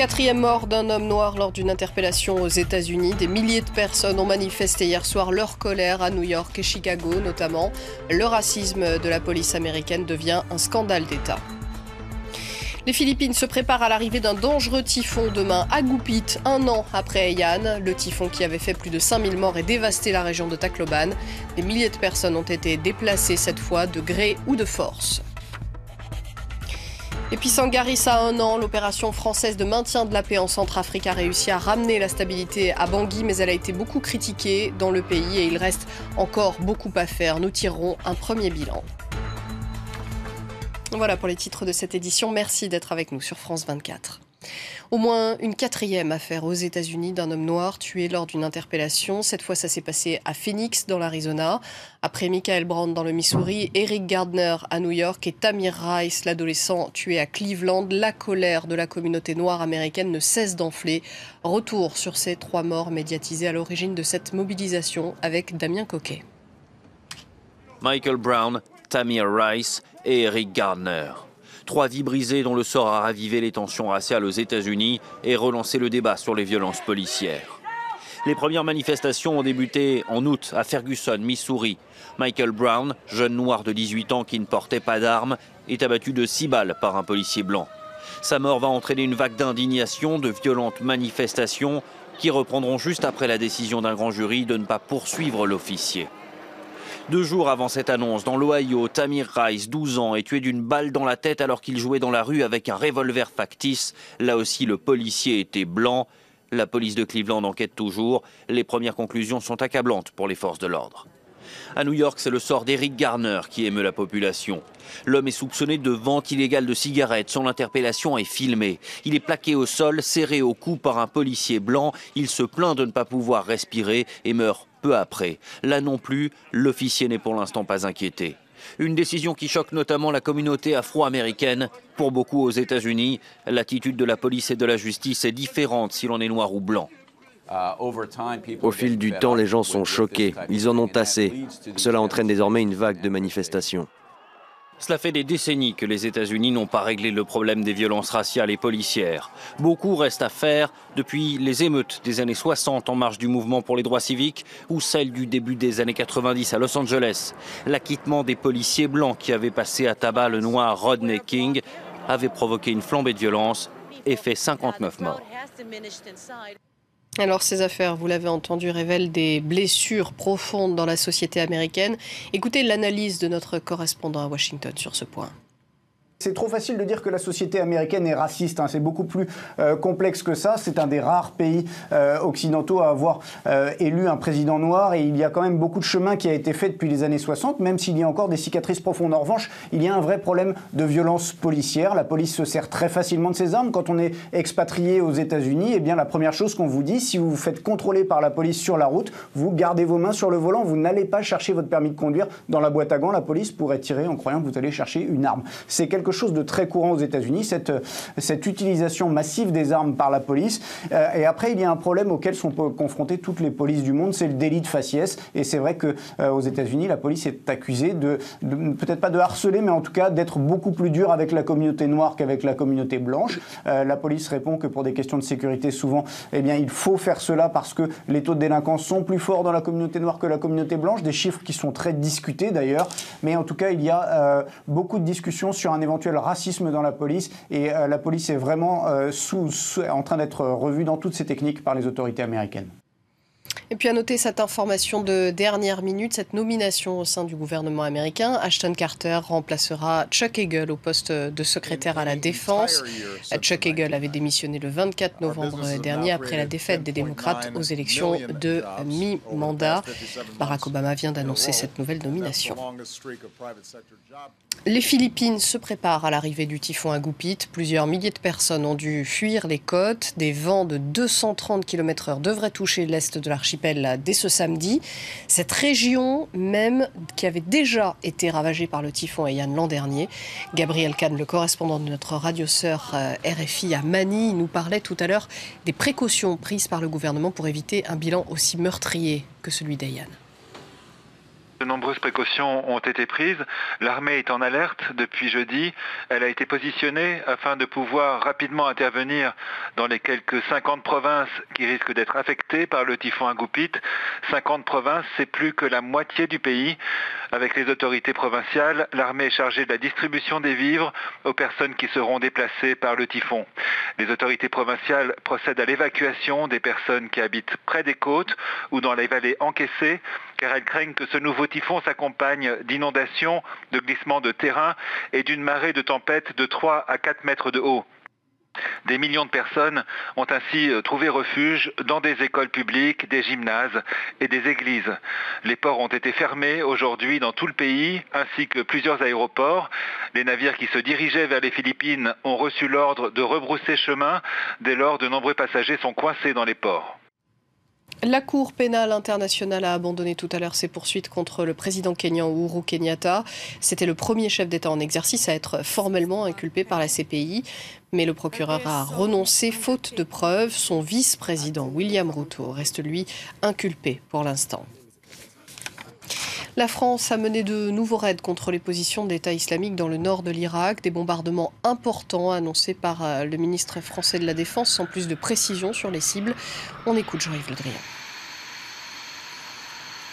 Quatrième mort d'un homme noir lors d'une interpellation aux États-Unis. Des milliers de personnes ont manifesté hier soir leur colère à New York et Chicago notamment. Le racisme de la police américaine devient un scandale d'État. Les Philippines se préparent à l'arrivée d'un dangereux typhon demain à Gupit, un an après Haiyan. Le typhon qui avait fait plus de 5000 morts et dévasté la région de Tacloban. Des milliers de personnes ont été déplacées cette fois de gré ou de force. Et puis Sangaris a un an, l'opération française de maintien de la paix en Centrafrique a réussi à ramener la stabilité à Bangui, mais elle a été beaucoup critiquée dans le pays et il reste encore beaucoup à faire. Nous tirerons un premier bilan. Voilà pour les titres de cette édition. Merci d'être avec nous sur France 24. Au moins une quatrième affaire aux États-Unis d'un homme noir tué lors d'une interpellation. Cette fois, ça s'est passé à Phoenix, dans l'Arizona. Après Michael Brown dans le Missouri, Eric Gardner à New York et Tamir Rice, l'adolescent tué à Cleveland, la colère de la communauté noire américaine ne cesse d'enfler. Retour sur ces 3 morts médiatisés à l'origine de cette mobilisation avec Damien Coquet. Michael Brown, Tamir Rice et Eric Gardner. 3 vies brisées dont le sort a ravivé les tensions raciales aux États-Unis et relancé le débat sur les violences policières. Les premières manifestations ont débuté en août à Ferguson, Missouri. Michael Brown, jeune noir de 18 ans qui ne portait pas d'armes, est abattu de 6 balles par un policier blanc. Sa mort va entraîner une vague d'indignation, de violentes manifestations qui reprendront juste après la décision d'un grand jury de ne pas poursuivre l'officier. 2 jours avant cette annonce, dans l'Ohio, Tamir Rice, 12 ans, est tué d'une balle dans la tête alors qu'il jouait dans la rue avec un revolver factice. Là aussi, le policier était blanc. La police de Cleveland enquête toujours. Les premières conclusions sont accablantes pour les forces de l'ordre. À New York, c'est le sort d'Eric Garner qui émeut la population. L'homme est soupçonné de vente illégale de cigarettes. Son interpellation est filmée. Il est plaqué au sol, serré au cou par un policier blanc. Il se plaint de ne pas pouvoir respirer et meurt peu après. Là non plus, l'officier n'est pour l'instant pas inquiété. Une décision qui choque notamment la communauté afro-américaine. Pour beaucoup aux États-Unis, l'attitude de la police et de la justice est différente si l'on est noir ou blanc. Au fil du temps, les gens sont choqués. Ils en ont assez. Cela entraîne désormais une vague de manifestations. Cela fait des décennies que les États-Unis n'ont pas réglé le problème des violences raciales et policières. Beaucoup reste à faire depuis les émeutes des années 60 en marge du mouvement pour les droits civiques ou celles du début des années 90 à Los Angeles. L'acquittement des policiers blancs qui avaient passé à tabac le noir Rodney King avait provoqué une flambée de violence et fait 59 morts. Alors ces affaires, vous l'avez entendu, révèlent des blessures profondes dans la société américaine. Écoutez l'analyse de notre correspondant à Washington sur ce point. C'est trop facile de dire que la société américaine est raciste, c'est beaucoup plus complexe que ça. C'est un des rares pays occidentaux à avoir élu un président noir et il y a quand même beaucoup de chemin qui a été fait depuis les années 60, même s'il y a encore des cicatrices profondes. En revanche, il y a un vrai problème de violence policière. La police se sert très facilement de ses armes. Quand on est expatrié aux États-Unis, eh bien la première chose qu'on vous dit, si vous vous faites contrôler par la police sur la route, vous gardez vos mains sur le volant, vous n'allez pas chercher votre permis de conduire dans la boîte à gants. La police pourrait tirer en croyant que vous allez chercher une arme. C'est quelque chose de très courant aux États-Unis, cette utilisation massive des armes par la police. Et après, il y a un problème auquel sont confrontées toutes les polices du monde, c'est le délit de faciès. Et c'est vrai qu'aux États-Unis, la police est accusée de peut-être pas de harceler, mais en tout cas d'être beaucoup plus dure avec la communauté noire qu'avec la communauté blanche. La police répond que pour des questions de sécurité, souvent, eh bien, il faut faire cela parce que les taux de délinquance sont plus forts dans la communauté noire que la communauté blanche. Des chiffres qui sont très discutés d'ailleurs. Mais en tout cas, il y a beaucoup de discussions sur un éventuel racisme dans la police et la police est vraiment en train d'être revue dans toutes ses techniques par les autorités américaines. Et puis à noter cette information de dernière minute, cette nomination au sein du gouvernement américain. Ashton Carter remplacera Chuck Hagel au poste de secrétaire à la Défense. Chuck Hagel avait démissionné le 24 novembre dernier après la défaite des démocrates aux élections de mi-mandat. Barack Obama vient d'annoncer cette nouvelle nomination. Les Philippines se préparent à l'arrivée du typhon à Gupit. Plusieurs milliers de personnes ont dû fuir les côtes. Des vents de 230 km/h devraient toucher l'est de l'archipel dès ce samedi. Cette région même qui avait déjà été ravagée par le typhon Haiyan l'an dernier. Gabriel Kahn, le correspondant de notre radiosœur RFI à Manille, nous parlait tout à l'heure des précautions prises par le gouvernement pour éviter un bilan aussi meurtrier que celui d'Haiyan. De nombreuses précautions ont été prises. L'armée est en alerte depuis jeudi. Elle a été positionnée afin de pouvoir rapidement intervenir dans les quelques 50 provinces qui risquent d'être affectées par le typhon Agupit. 50 provinces, c'est plus que la moitié du pays. Avec les autorités provinciales, l'armée est chargée de la distribution des vivres aux personnes qui seront déplacées par le typhon. Les autorités provinciales procèdent à l'évacuation des personnes qui habitent près des côtes ou dans les vallées encaissées, car elles craignent que ce nouveau typhon s'accompagne d'inondations, de glissements de terrain et d'une marée de tempête de 3 à 4 mètres de haut. Des millions de personnes ont ainsi trouvé refuge dans des écoles publiques, des gymnases et des églises. Les ports ont été fermés aujourd'hui dans tout le pays, ainsi que plusieurs aéroports. Les navires qui se dirigeaient vers les Philippines ont reçu l'ordre de rebrousser chemin. Dès lors, de nombreux passagers sont coincés dans les ports. La Cour pénale internationale a abandonné tout à l'heure ses poursuites contre le président kényan Uhuru Kenyatta. C'était le premier chef d'État en exercice à être formellement inculpé par la CPI. Mais le procureur a renoncé faute de preuves. Son vice-président William Ruto reste lui inculpé pour l'instant. La France a mené de nouveaux raids contre les positions d'État islamique dans le nord de l'Irak. Des bombardements importants annoncés par le ministre français de la Défense sans plus de précision sur les cibles. On écoute Jean-Yves Le Drian.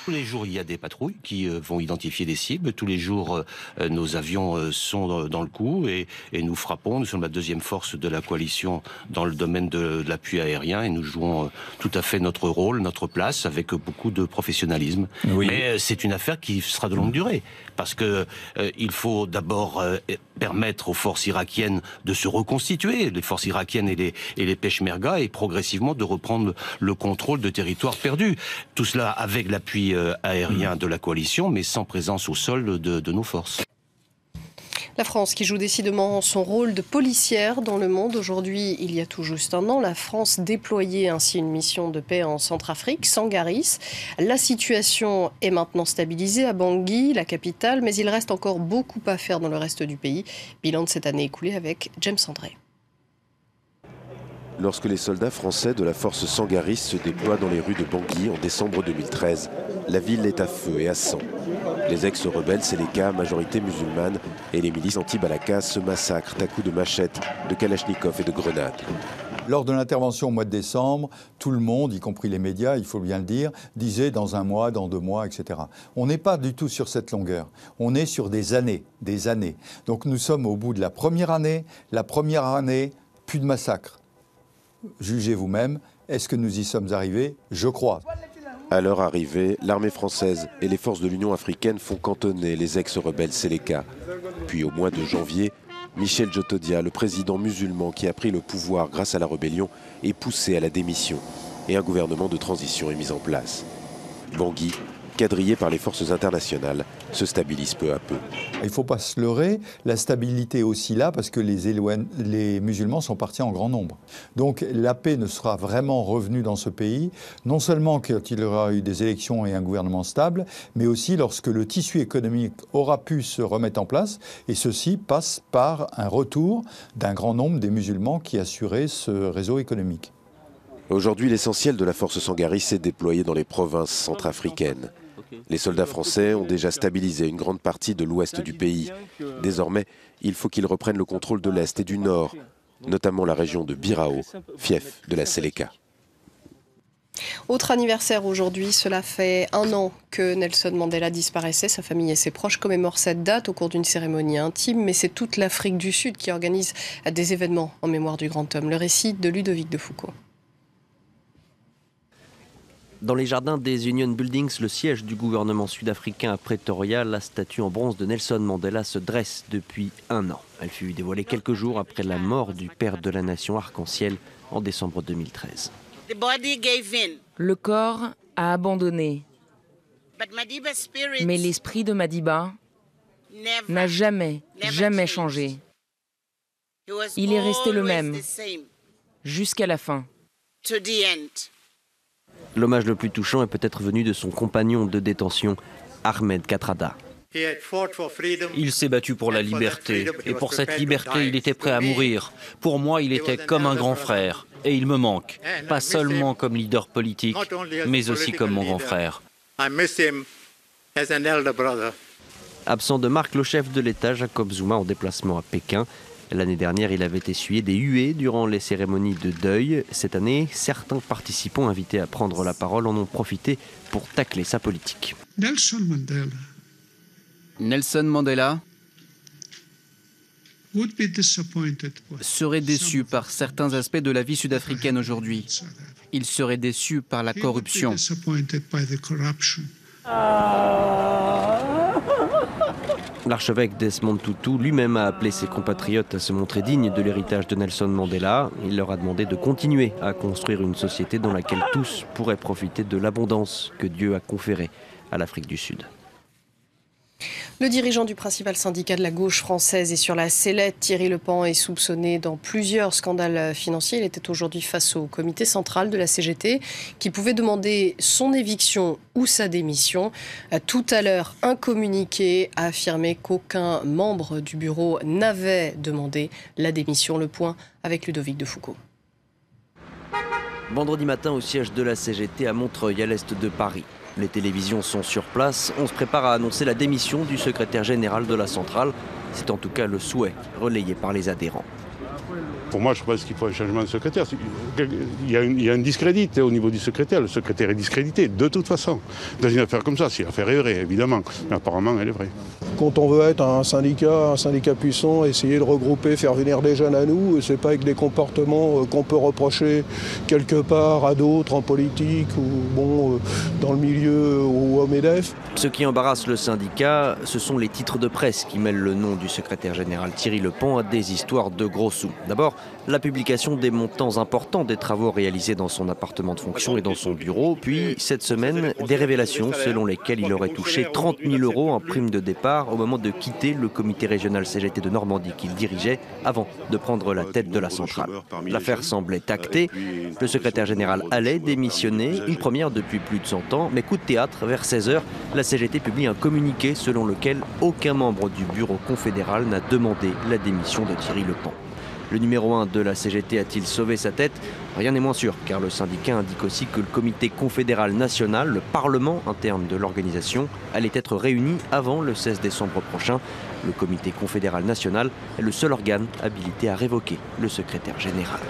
Tous les jours, il y a des patrouilles qui vont identifier des cibles. Tous les jours, nos avions sont dans le coup et nous frappons. Nous sommes la deuxième force de la coalition dans le domaine de l'appui aérien et nous jouons tout à fait notre rôle, notre place avec beaucoup de professionnalisme. Oui. Mais c'est une affaire qui sera de longue durée parce que il faut d'abord permettre aux forces irakiennes de se reconstituer, les forces irakiennes et les Peshmerga, et progressivement de reprendre le contrôle de territoires perdus. Tout cela avec l'appui aérien de la coalition, mais sans présence au sol de nos forces. La France qui joue décidément son rôle de policière dans le monde. Aujourd'hui, il y a tout juste un an, la France déployait ainsi une mission de paix en Centrafrique, Sangaris. La situation est maintenant stabilisée à Bangui, la capitale, mais il reste encore beaucoup à faire dans le reste du pays. Bilan de cette année écoulée avec James André. Lorsque les soldats français de la force Sangaris se déploient dans les rues de Bangui en décembre 2013, la ville est à feu et à sang. Les ex-rebelles Seleka, majorité musulmane, et les milices anti-Balaka se massacrent à coups de machettes, de kalachnikov et de grenades. Lors de l'intervention au mois de décembre, tout le monde, y compris les médias, il faut bien le dire, disait dans un mois, dans 2 mois, etc. On n'est pas du tout sur cette longueur. On est sur des années, des années. Donc nous sommes au bout de la première année, plus de massacres. Jugez vous-même, est-ce que nous y sommes arrivés? Je crois. À leur arrivée, l'armée française et les forces de l'Union africaine font cantonner les ex-rebelles Seleka. Puis au mois de janvier, Michel Djotodia, le président musulman qui a pris le pouvoir grâce à la rébellion, est poussé à la démission et un gouvernement de transition est mis en place. Bangui, quadrillé par les forces internationales, se stabilise peu à peu. Il ne faut pas se leurrer, la stabilité est aussi là parce que les musulmans sont partis en grand nombre. Donc la paix ne sera vraiment revenue dans ce pays, non seulement quand il y aura eu des élections et un gouvernement stable, mais aussi lorsque le tissu économique aura pu se remettre en place, et ceci passe par un retour d'un grand nombre des musulmans qui assuraient ce réseau économique. Aujourd'hui, l'essentiel de la force Sangaris est déployé dans les provinces centrafricaines. Les soldats français ont déjà stabilisé une grande partie de l'ouest du pays. Désormais, il faut qu'ils reprennent le contrôle de l'est et du nord, notamment la région de Birao, fief de la Seleka. Autre anniversaire aujourd'hui, cela fait 1 an que Nelson Mandela disparaissait. Sa famille et ses proches commémorent cette date au cours d'une cérémonie intime, mais c'est toute l'Afrique du Sud qui organise des événements en mémoire du grand homme. Le récit de Ludovic de Foucault. Dans les jardins des Union Buildings, le siège du gouvernement sud-africain à Pretoria, la statue en bronze de Nelson Mandela se dresse depuis 1 an. Elle fut dévoilée quelques jours après la mort du père de la nation arc-en-ciel en décembre 2013. Le corps a abandonné, mais l'esprit de Madiba n'a jamais changé. Il est resté le même jusqu'à la fin. L'hommage le plus touchant est peut-être venu de son compagnon de détention, Ahmed Kathrada. Il s'est battu pour la liberté, et pour cette liberté, il était prêt à mourir. Pour moi, il était comme un grand frère, et il me manque, pas seulement comme leader politique, mais aussi comme mon grand frère. Absent de marque, le chef de l'État, Jacob Zuma, en déplacement à Pékin. L'année dernière, il avait essuyé des huées durant les cérémonies de deuil. Cette année, certains participants invités à prendre la parole en ont profité pour tacler sa politique. Nelson Mandela serait déçu par certains aspects de la vie sud-africaine aujourd'hui. Il serait déçu par la corruption. L'archevêque Desmond Tutu lui-même a appelé ses compatriotes à se montrer dignes de l'héritage de Nelson Mandela. Il leur a demandé de continuer à construire une société dans laquelle tous pourraient profiter de l'abondance que Dieu a conférée à l'Afrique du Sud. Le dirigeant du principal syndicat de la gauche française est sur la sellette. Thierry Lepan est soupçonné dans plusieurs scandales financiers. Il était aujourd'hui face au comité central de la CGT qui pouvait demander son éviction ou sa démission. Tout à l'heure, un communiqué a affirmé qu'aucun membre du bureau n'avait demandé la démission. Le point avec Ludovic Defoucauld. Vendredi matin au siège de la CGT à Montreuil, à l'est de Paris. Les télévisions sont sur place. On se prépare à annoncer la démission du secrétaire général de la centrale. C'est en tout cas le souhait relayé par les adhérents. Pour moi, je pense qu'il faut un changement de secrétaire. Il y a un discrédit au niveau du secrétaire. Le secrétaire est discrédité, de toute façon. Dans une affaire comme ça, si l'affaire est vraie, évidemment. Mais apparemment, elle est vraie. Quand on veut être un syndicat puissant, essayer de regrouper, faire venir des jeunes à nous, c'est pas avec des comportements qu'on peut reprocher quelque part à d'autres en politique ou dans le milieu ou au MEDEF. Ce qui embarrasse le syndicat, ce sont les titres de presse qui mêlent le nom du secrétaire général Thierry Lepan à des histoires de gros sous. D'abord, la publication des montants importants des travaux réalisés dans son appartement de fonction et dans son bureau. Puis, cette semaine, des révélations selon lesquelles il aurait touché 30 000 € en prime de départ au moment de quitter le comité régional CGT de Normandie qu'il dirigeait avant de prendre la tête de la centrale. L'affaire semblait actée. Le secrétaire général allait démissionner, une première depuis plus de 100 ans. Mais coup de théâtre, vers 16h, la CGT publie un communiqué selon lequel aucun membre du bureau confédéral n'a demandé la démission de Thierry Lepan. Le numéro 1 de la CGT a-t-il sauvé sa tête? Rien n'est moins sûr, car le syndicat indique aussi que le comité confédéral national, le parlement interne de l'organisation, allait être réuni avant le 16 décembre prochain. Le comité confédéral national est le seul organe habilité à révoquer le secrétaire général.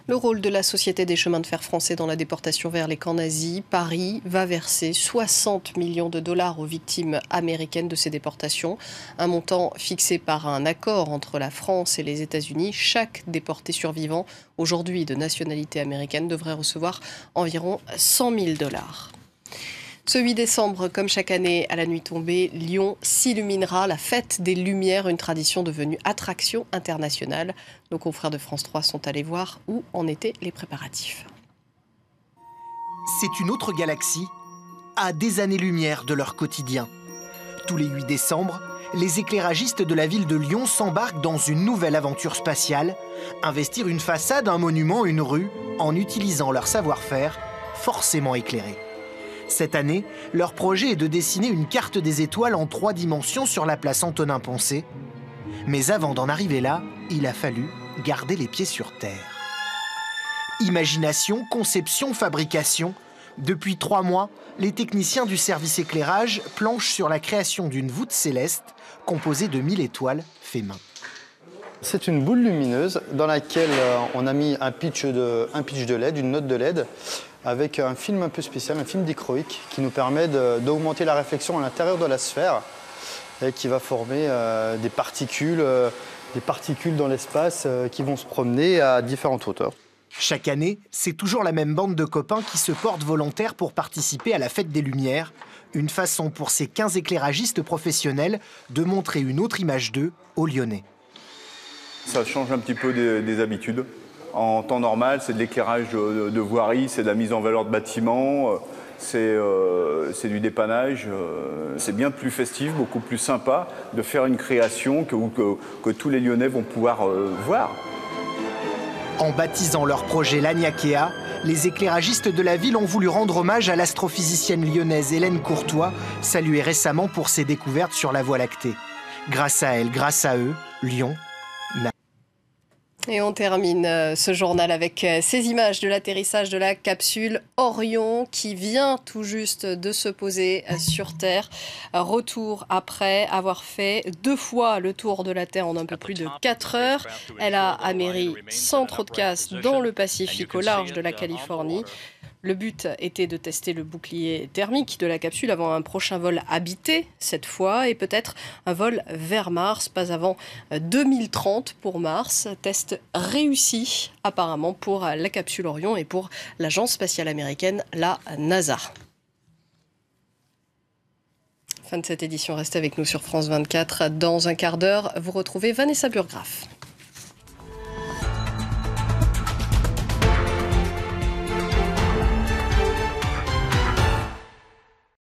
Le rôle de la Société des chemins de fer français dans la déportation vers les camps nazis. Paris va verser 60 millions de dollars aux victimes américaines de ces déportations. Un montant fixé par un accord entre la France et les États-Unis. Chaque déporté survivant, aujourd'hui de nationalité américaine, devrait recevoir environ 100 000 dollars. Ce 8 décembre, comme chaque année à la nuit tombée, Lyon s'illuminera. La fête des Lumières, une tradition devenue attraction internationale. Nos confrères de France 3 sont allés voir où en étaient les préparatifs. C'est une autre galaxie, à des années-lumière de leur quotidien. Tous les 8 décembre, les éclairagistes de la ville de Lyon s'embarquent dans une nouvelle aventure spatiale, investir une façade, un monument, une rue, en utilisant leur savoir-faire, forcément éclairé. Cette année, leur projet est de dessiner une carte des étoiles en 3 dimensions sur la place Antonin-Poncet. Mais avant d'en arriver là, il a fallu garder les pieds sur terre. Imagination, conception, fabrication. Depuis 3 mois, les techniciens du service éclairage planchent sur la création d'une voûte céleste composée de 1000 étoiles fait main. C'est une boule lumineuse dans laquelle on a mis un pitch de LED, une note de LED, avec un film un peu spécial, un film dichroïque, qui nous permet d'augmenter la réflexion à l'intérieur de la sphère et qui va former des particules dans l'espace qui vont se promener à différentes hauteurs. Chaque année, c'est toujours la même bande de copains qui se portent volontaires pour participer à la Fête des Lumières, une façon pour ces 15 éclairagistes professionnels de montrer une autre image d'eux aux Lyonnais. Ça change un petit peu des habitudes. En temps normal, c'est de l'éclairage de voirie, c'est de la mise en valeur de bâtiments, c'est du dépannage. C'est bien plus festif, beaucoup plus sympa de faire une création que tous les Lyonnais vont pouvoir voir. En baptisant leur projet l'Aniakea, les éclairagistes de la ville ont voulu rendre hommage à l'astrophysicienne lyonnaise Hélène Courtois, saluée récemment pour ses découvertes sur la Voie lactée. Grâce à elle, grâce à eux, Lyon n'a... Et on termine ce journal avec ces images de l'atterrissage de la capsule Orion qui vient tout juste de se poser sur Terre. Retour après avoir fait 2 fois le tour de la Terre en un peu plus de 4 heures. Elle a améri sans trop de casse dans le Pacifique au large de la Californie. Le but était de tester le bouclier thermique de la capsule avant un prochain vol habité cette fois et peut-être un vol vers Mars, pas avant 2030 pour Mars. Test réussi apparemment pour la capsule Orion et pour l'agence spatiale américaine, la NASA. Fin de cette édition, restez avec nous sur France 24. Dans un quart d'heure, vous retrouvez Vanessa Burgraff.